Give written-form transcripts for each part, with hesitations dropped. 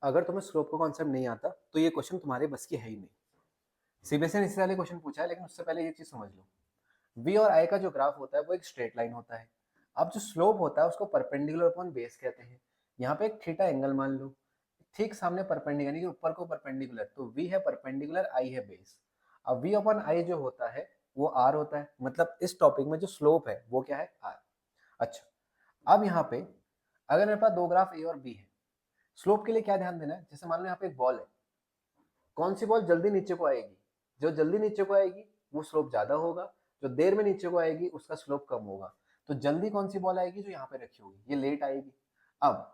अगर तुम्हें स्लोप का कॉन्सेप्ट नहीं आता तो ये क्वेश्चन तुम्हारे बस की है ही नहीं। सीबीएसई ने इससे पहले क्वेश्चन पूछा है, लेकिन उससे पहले ये चीज समझ लो, वी और आई का जो ग्राफ होता है वो एक स्ट्रेट लाइन होता है। अब जो स्लोप होता है उसको परपेंडिकुलर अपॉन बेस कहते हैं। यहाँ पे एक थीटा एंगल मान लो, ठीक सामने परपेंडिकुलर यानी कि ऊपर को परपेंडिकुलर, तो वी है परपेंडिकुलर, आई है बेस। अब वी अपॉन आई जो होता है वो आर होता है, मतलब इस टॉपिक में जो स्लोप है वो क्या है, आर। अच्छा, अब यहाँ पे अगर मेरे पास दो ग्राफ ए और बी है, स्लोप के लिए क्या ध्यान देना है, जैसे मान लो यहाँ पे एक बॉल है, कौन सी बॉल जल्दी नीचे को आएगी, जो जल्दी नीचे को आएगी वो स्लोप ज्यादा होगा, जो देर में नीचे को आएगी उसका स्लोप कम होगा। तो जल्दी कौन सी बॉल आएगी, जो यहाँ पे रखी होगी, ये लेट आएगी। अब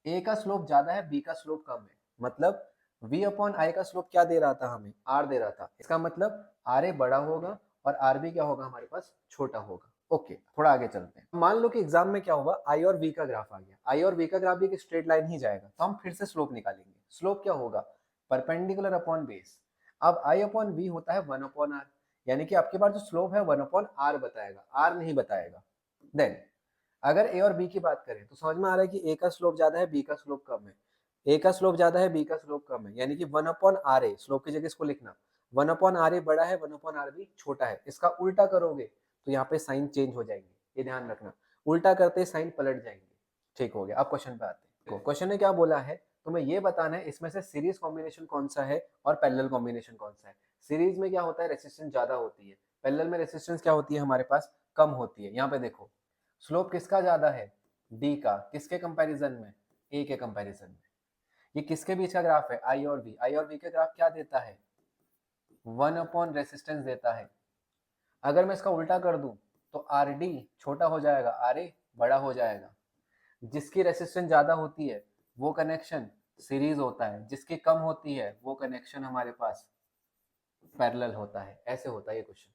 ए का स्लोप ज्यादा है, बी का स्लोप कम है, मतलब v अपॉन आई का स्लोप क्या दे रहा था हमें, आर दे रहा था। इसका मतलब आर ए बड़ा होगा और आर बी क्या होगा हमारे पास, छोटा होगा। ओके, थोड़ा आगे चलते हैं। मान लो कि एग्जाम में क्या हुआ, आई और वी का ग्राफ आ गया, आई और वी का ग्राफ भी एक स्ट्रेट लाइन ही जाएगा, तो हम फिर से स्लोप निकालेंगे। स्लोप क्या होगा, परपेंडिकुलर अपॉन बेस। अब आई अपॉन वी होता है 1 अपॉन आर, यानी कि आपके पास जो स्लोप है 1 अपॉन आर बताएगा, आर नहीं बताएगा। देन अगर ए और बी की बात करें तो समझ में आ रहा है कि ए का स्लोप ज्यादा है, बी का स्लोप कम है। ए का स्लोप ज्यादा है, बी का स्लोप कम है, यानी कि 1 अपॉन आर ए, स्लोप की जगह इसको लिखना 1 अपॉन आर ए बड़ा है, 1 अपॉन आर बी छोटा है। इसका उल्टा करोगे तो यहाँ पे साइन चेंज हो जाएंगे, ये ध्यान रखना, उल्टा करते साइन पलट जाएंगे। ठीक हो गया। अब क्वेश्चन पे आते हैं। क्वेश्चन ने क्या बोला है, तुम्हें ये बताना है इसमें से सीरीज कॉम्बिनेशन कौन सा है और पैरेलल कॉम्बिनेशन कौन सा है। सीरीज में क्या होता है, रेसिस्टेंस ज्यादा होती है, पैरेलल में रेसिस्टेंस क्या होती है हमारे पास, कम होती है। यहाँ पे देखो स्लोप किसका ज्यादा है, डी का, किसके कंपैरिजन में, ए के कंपैरिजन में। ये किसके बीच का ग्राफ है, आई और वी। आई और वी का ग्राफ क्या देता है, 1 अपॉन रेसिस्टेंस देता है। अगर मैं इसका उल्टा कर दूं तो आर डी छोटा हो जाएगा, आर ए बड़ा हो जाएगा। जिसकी रेसिस्टेंस ज्यादा होती है वो कनेक्शन सीरीज होता है, जिसकी कम होती है वो कनेक्शन हमारे पास पैरेलल होता है। ऐसे होता है ये क्वेश्चन।